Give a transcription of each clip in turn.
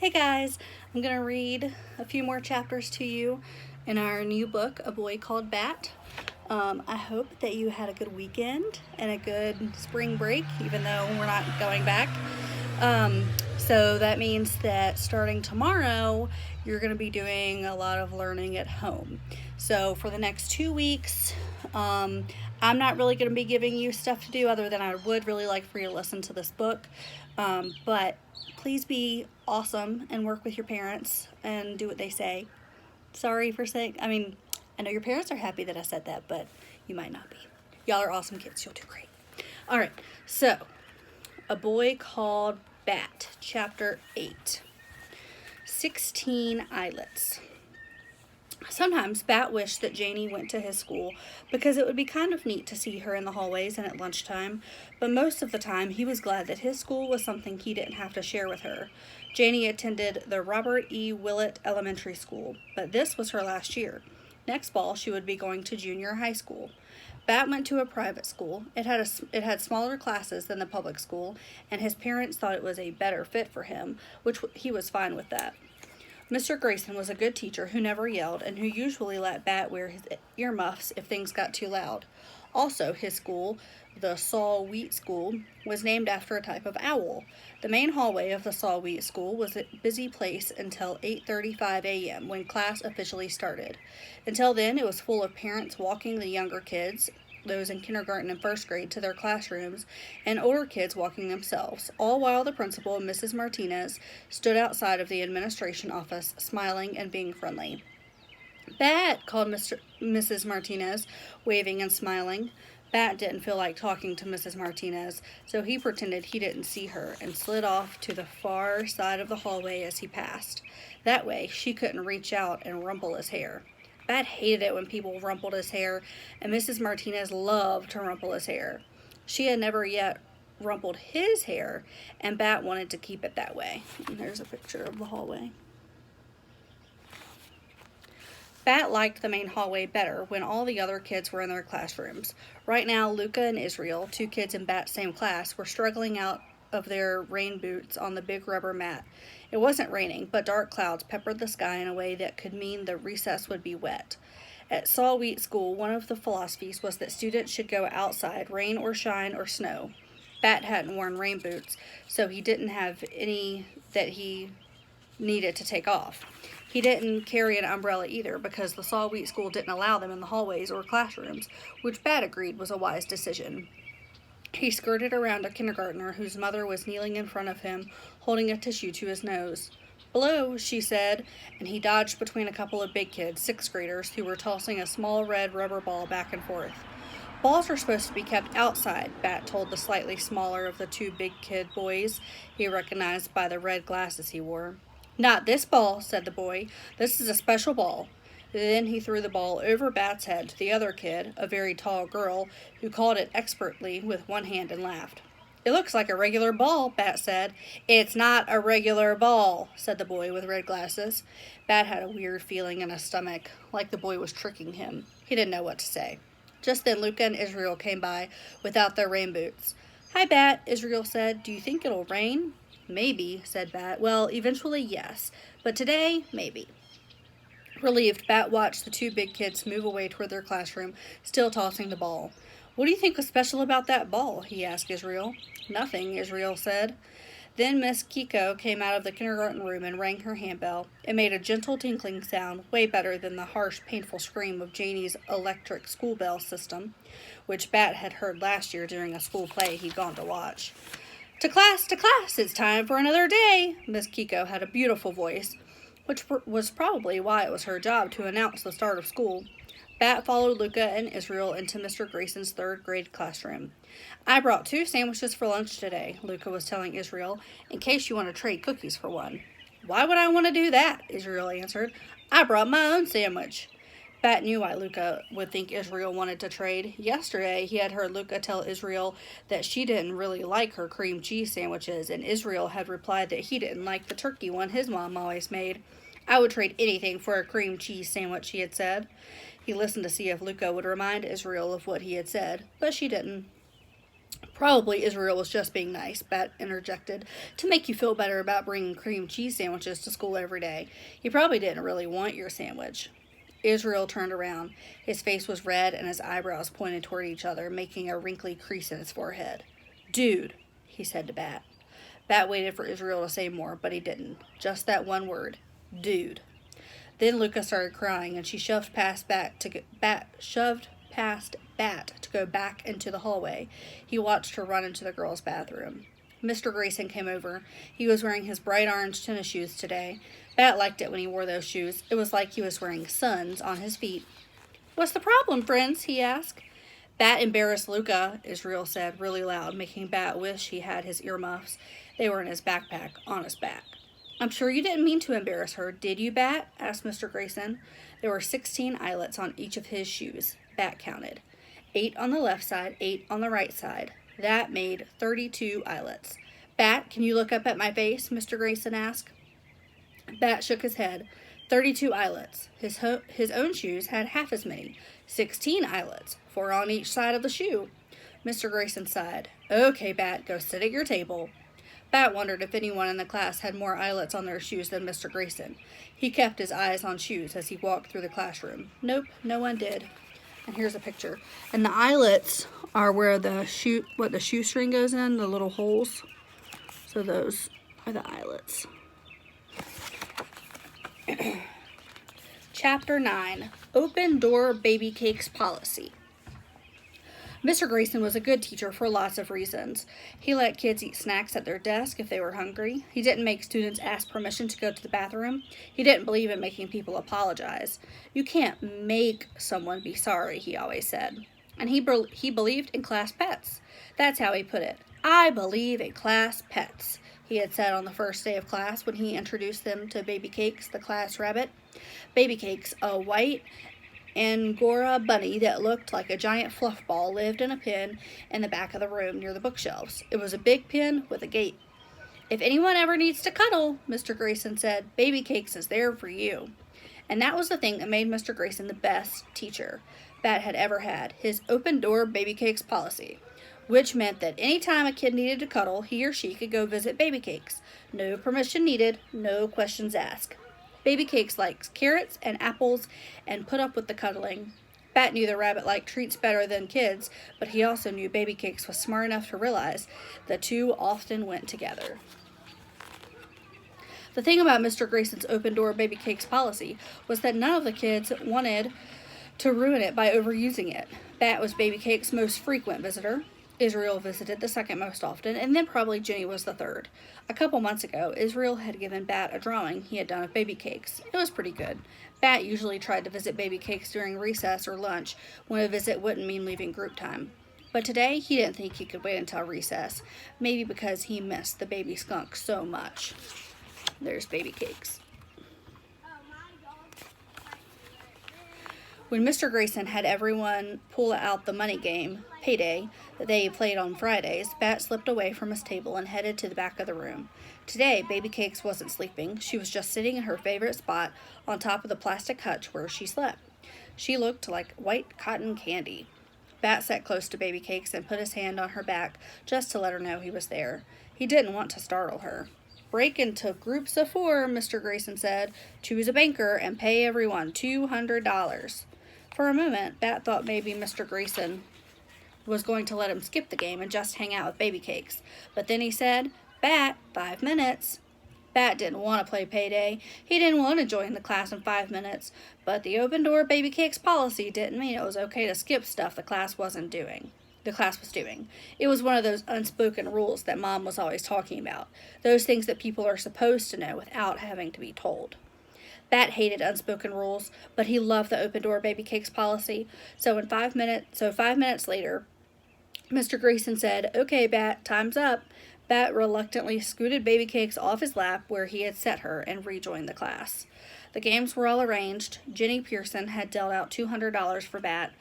Hey guys, I'm going to read a few more chapters to you in our new book, A Boy Called Bat. I hope that you had a good weekend and a good spring break, even though we're not going back. So that means that starting tomorrow, you're going to be doing a lot of learning at home. So for the next 2 weeks, I'm not really going to be giving you stuff to do other than I would really like for you to listen to this book. But please be awesome and work with your parents and do what they say. Sorry for saying, I know your parents are happy that I said that, but you might not be. Y'all are awesome kids. You'll do great. All right, so A Boy Called Bat, Chapter 8. 16 Islets. Sometimes Bat wished that Janie went to his school because it would be kind of neat to see her in the hallways and at lunchtime, but most of the time he was glad that his school was something he didn't have to share with her. Janie attended the Robert E. Willett Elementary School, but this was her last year. Next fall she would be going to junior high school. Bat went to a private school. It had smaller classes than the public school, and his parents thought it was a better fit for him, which he was fine with that. Mr. Grayson was a good teacher who never yelled and who usually let Bat wear his earmuffs if things got too loud. Also, his school, the Saul Wheat School, was named after a type of owl. The main hallway of the Saul Wheat School was a busy place until 8:35 a.m. when class officially started. Until then, it was full of parents walking the younger kids, those in kindergarten and first grade, to their classrooms, and older kids walking themselves, all while the principal, Mrs. Martinez, stood outside of the administration office, smiling and being friendly. "Bat!" called Mrs. Martinez, waving and smiling. Bat didn't feel like talking to Mrs. Martinez, so he pretended he didn't see her and slid off to the far side of the hallway as he passed. That way, she couldn't reach out and rumple his hair. Bat hated it when people rumpled his hair, and Mrs. Martinez loved to rumple his hair. She had never yet rumpled his hair, and Bat wanted to keep it that way. And there's a picture of the hallway. Bat liked the main hallway better when all the other kids were in their classrooms. Right now, Luca and Israel, two kids in Bat's same class, were struggling out of their rain boots on the big rubber mat. It wasn't raining, but dark clouds peppered the sky in a way that could mean the recess would be wet. At Saul Wheat School, one of the philosophies was that students should go outside, rain or shine or snow. Bat hadn't worn rain boots, so he didn't have any that he needed to take off. He didn't carry an umbrella either because the Saul Wheat School didn't allow them in the hallways or classrooms, which Bat agreed was a wise decision. He skirted around a kindergartner whose mother was kneeling in front of him, holding a tissue to his nose. "Hello," she said, and he dodged between a couple of big kids, sixth graders, who were tossing a small red rubber ball back and forth. "Balls are supposed to be kept outside," Bat told the slightly smaller of the two big kid boys he recognized by the red glasses he wore. "Not this ball," said the boy. "This is a special ball." Then he threw the ball over Bat's head to the other kid, a very tall girl, who caught it expertly with one hand and laughed. "It looks like a regular ball," Bat said. "It's not a regular ball," said the boy with red glasses. Bat had a weird feeling in his stomach, like the boy was tricking him. He didn't know what to say. Just then Luca and Israel came by without their rain boots. "Hi, Bat," Israel said. "Do you think it'll rain?" "Maybe," said Bat. "Well, eventually, yes. But today, maybe." Relieved, Bat watched the two big kids move away toward their classroom, still tossing the ball. "What do you think was special about that ball?" he asked Israel. "Nothing," Israel said. Then Miss Kiko came out of the kindergarten room and rang her handbell. It made a gentle tinkling sound, way better than the harsh, painful scream of Janie's electric school bell system, which Bat had heard last year during a school play he'd gone to watch. To class, it's time for another day." Miss Kiko had a beautiful voice, which was probably why it was her job to announce the start of school. Bat followed Luca and Israel into Mr. Grayson's third grade classroom. "I brought 2 sandwiches for lunch today," Luca was telling Israel, "in case you want to trade cookies for one." "Why would I want to do that?" Israel answered. "I brought my own sandwich." Bat knew why Luca would think Israel wanted to trade. Yesterday, he had heard Luca tell Israel that she didn't really like her cream cheese sandwiches, and Israel had replied that he didn't like the turkey one his mom always made. "I would trade anything for a cream cheese sandwich," he had said. He listened to see if Luca would remind Israel of what he had said, but she didn't. Probably Israel was just being nice, Bat interjected, to make you feel better about bringing cream cheese sandwiches to school every day. He probably didn't really want your sandwich. Israel turned around. His face was red and his eyebrows pointed toward each other, making a wrinkly crease in his forehead. Dude, he said to Bat. Bat waited for Israel to say more, but he didn't. Just that one word. Dude. Then Luca started crying, and she shoved past Bat to go back into the hallway. He watched her run into the girls' bathroom. Mr. Grayson came over. He was wearing his bright orange tennis shoes today. Bat liked it when he wore those shoes. It was like he was wearing suns on his feet. "What's the problem, friends?" he asked. "Bat embarrassed Luca," Israel said really loud, making Bat wish he had his earmuffs. They were in his backpack, on his back. "I'm sure you didn't mean to embarrass her, did you, Bat?" asked Mr. Grayson. There were 16 eyelets on each of his shoes. Bat counted. 8 on the left side, 8 on the right side. That made 32 eyelets. "Bat, can you look up at my face?" Mr. Grayson asked. Bat shook his head. 32 eyelets. His own shoes had half as many. 16 eyelets, 4 on each side of the shoe. Mr. Grayson sighed. "Okay, Bat, go sit at your table." Bat wondered if anyone in the class had more eyelets on their shoes than Mr. Grayson. He kept his eyes on shoes as he walked through the classroom. Nope, no one did. And here's a picture. And the eyelets are where the shoestring goes in, the little holes. So those are the eyelets. Chapter 9, Open Door Baby Cakes Policy. Mr. Grayson was a good teacher for lots of reasons. He let kids eat snacks at their desk if they were hungry. He didn't make students ask permission to go to the bathroom. He didn't believe in making people apologize. You can't make someone be sorry, he always said. And he believed in class pets. That's how he put it. "I believe in class pets," he had said on the first day of class when he introduced them to Baby Cakes, the class rabbit. Baby Cakes, a white Angora bunny that looked like a giant fluff ball, lived in a pen in the back of the room near the bookshelves. It was a big pen with a gate. "If anyone ever needs to cuddle," Mr. Grayson said, "Baby Cakes is there for you." And that was the thing that made Mr. Grayson the best teacher Bat had ever had, his open door Baby Cakes policy, which meant that any time a kid needed to cuddle, he or she could go visit Baby Cakes. No permission needed, no questions asked. Baby Cakes likes carrots and apples and put up with the cuddling. Bat knew the rabbit liked treats better than kids, but he also knew Baby Cakes was smart enough to realize the two often went together. The thing about Mr. Grayson's open door Baby Cakes policy was that none of the kids wanted to ruin it by overusing it. Bat was Baby Cakes' most frequent visitor. Israel visited the second most often, and then probably Jenny was the third. A couple months ago, Israel had given Bat a drawing he had done of Baby Cakes. It was pretty good. Bat usually tried to visit Baby Cakes during recess or lunch, when a visit wouldn't mean leaving group time. But today, he didn't think he could wait until recess, maybe because he missed the baby skunk so much. There's Baby Cakes. When Mr. Grayson had everyone pull out the money game, Payday, that they played on Fridays, Bat slipped away from his table and headed to the back of the room. Today, Baby Cakes wasn't sleeping. She was just sitting in her favorite spot on top of the plastic hutch where she slept. She looked like white cotton candy. Bat sat close to Baby Cakes and put his hand on her back just to let her know he was there. He didn't want to startle her. "Break into groups of 4, Mr. Grayson said. "Choose a banker and pay everyone $200. For a moment, Bat thought maybe Mr. Grayson was going to let him skip the game and just hang out with Baby Cakes. But then he said, "Bat, 5 minutes." Bat didn't want to play Payday. He didn't want to join the class in 5 minutes. But the open door Baby Cakes policy didn't mean it was okay to skip stuff the class was doing. It was one of those unspoken rules that Mom was always talking about. Those things that people are supposed to know without having to be told. Bat hated unspoken rules, but he loved the open door Baby Cakes policy. So 5 minutes later, Mr. Grayson said, "Okay, Bat, time's up." Bat reluctantly scooted Baby Cakes off his lap where he had set her and rejoined the class. The games were all arranged. Jenny Pearson had dealt out $200 for Bat.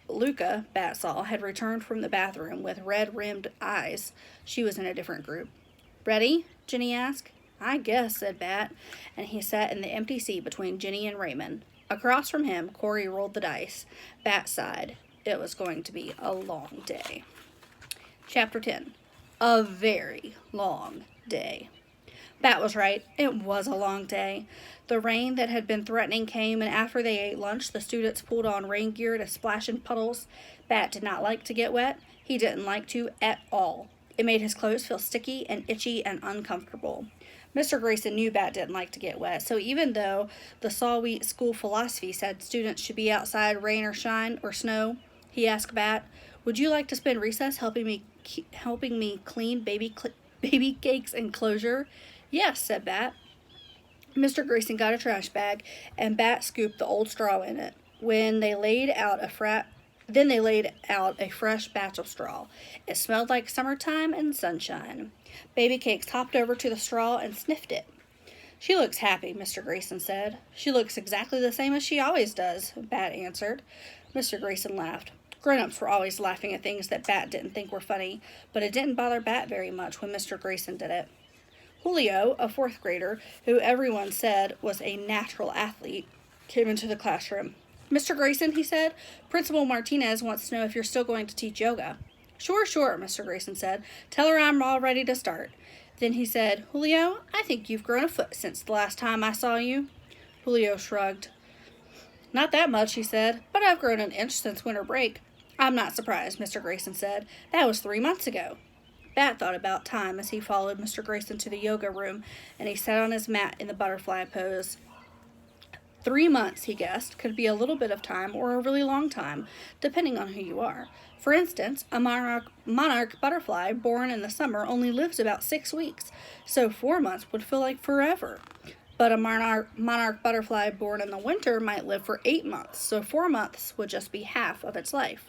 Luca, Bat saw, had returned from the bathroom with red-rimmed eyes. She was in a different group. "Ready?" Jenny asked. "I guess," said Bat, and he sat in the empty seat between Jenny and Raymond. Across from him, Corey rolled the dice. Bat sighed. It was going to be a long day. Chapter 10. A very long day. Bat was right. It was a long day. The rain that had been threatening came, and after they ate lunch, the students pulled on rain gear to splash in puddles. Bat did not like to get wet. He didn't like to at all. It made his clothes feel sticky and itchy and uncomfortable. Mr. Grayson knew Bat didn't like to get wet, so even though the Saw-Wheat school philosophy said students should be outside rain or shine or snow, he asked Bat, "Would you like to spend recess helping me clean baby cakes' enclosure?" "Yes," said Bat. Mr. Grayson got a trash bag, and Bat scooped the old straw in it. Then they laid out a fresh batch of straw. It smelled like summertime and sunshine. Baby Cakes hopped over to the straw and sniffed it. "She looks happy," Mr. Grayson said. "She looks exactly the same as she always does," Bat answered. Mr. Grayson laughed. Grown-ups were always laughing at things that Bat didn't think were funny, but it didn't bother Bat very much when Mr. Grayson did it. Julio, a fourth grader, who everyone said was a natural athlete, came into the classroom. "Mr. Grayson," he said, "Principal Martinez wants to know if you're still going to teach yoga." Sure, Mr. Grayson said. "Tell her I'm all ready to start." Then he said, "Julio, I think you've grown a foot since the last time I saw you." Julio shrugged. "Not that much," he said, "but I've grown an inch since winter break." "I'm not surprised," Mr. Grayson said. "That was 3 months ago." Bat thought about time as he followed Mr. Grayson to the yoga room, and he sat on his mat in the butterfly pose. 3 months, he guessed, could be a little bit of time or a really long time, depending on who you are. For instance, a monarch butterfly born in the summer only lives about 6 weeks, so 4 months would feel like forever. But a monarch butterfly born in the winter might live for 8 months, so 4 months would just be half of its life.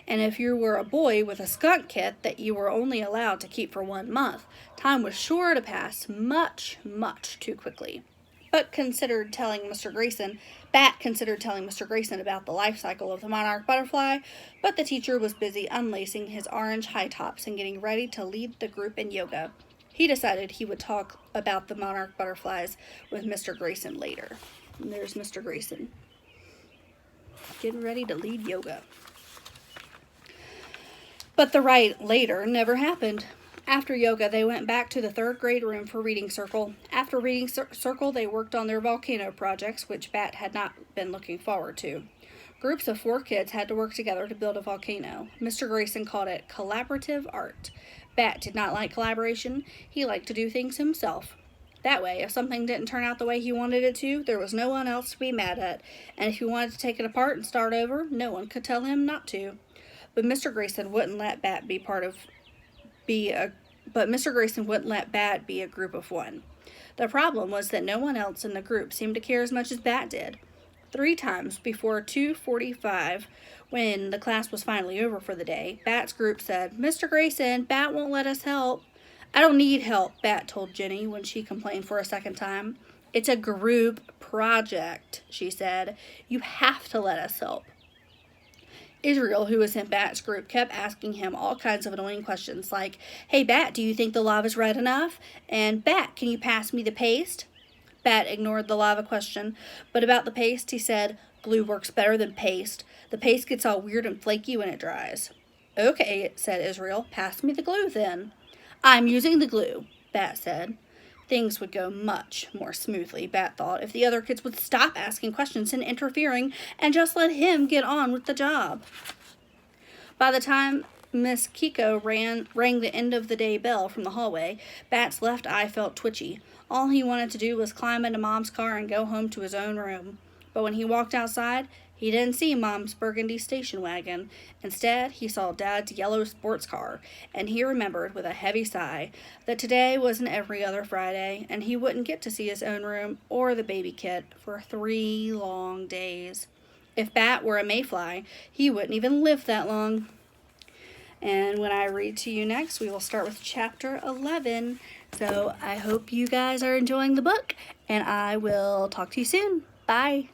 And if you were a boy with a skunk kit that you were only allowed to keep for 1 month, time was sure to pass much, much too quickly. Bat considered telling Mr. Grayson about the life cycle of the monarch butterfly, but the teacher was busy unlacing his orange high tops and getting ready to lead the group in yoga. He decided he would talk about the monarch butterflies with Mr. Grayson later. And there's Mr. Grayson, getting ready to lead yoga. But the right later never happened. After yoga, they went back to the 3rd grade room for reading circle. After reading circle, they worked on their volcano projects, which Bat had not been looking forward to. Groups of 4 kids had to work together to build a volcano. Mr. Grayson called it collaborative art. Bat did not like collaboration. He liked to do things himself. That way, if something didn't turn out the way he wanted it to, there was no one else to be mad at. And if he wanted to take it apart and start over, no one could tell him not to. But Mr. Grayson wouldn't let Bat be a group of 1. The problem was that no one else in the group seemed to care as much as Bat did. 3 times before 2:45, when the class was finally over for the day, Bat's group said, "Mr. Grayson, Bat won't let us help." "I don't need help," Bat told Jenny when she complained for a second time. "It's a group project," she said. "You have to let us help." Israel, who was in Bat's group, kept asking him all kinds of annoying questions like, "Hey Bat, do you think the lava's red enough?" And, "Bat, can you pass me the paste?" Bat ignored the lava question, but about the paste he said, "Glue works better than paste. The paste gets all weird and flaky when it dries." "Okay," said Israel, "pass me the glue then." "I'm using the glue," Bat said. Things would go much more smoothly, Bat thought, if the other kids would stop asking questions and interfering and just let him get on with the job. By the time Miss Kiko rang the end of the day bell from the hallway, Bat's left eye felt twitchy. All he wanted to do was climb into Mom's car and go home to his own room. But when he walked outside, he didn't see Mom's burgundy station wagon. Instead, he saw Dad's yellow sports car, and he remembered with a heavy sigh that today wasn't every other Friday, and he wouldn't get to see his own room or the baby kit for 3 long days. If Bat were a mayfly, he wouldn't even live that long. And when I read to you next, we will start with chapter 11. So I hope you guys are enjoying the book, and I will talk to you soon. Bye.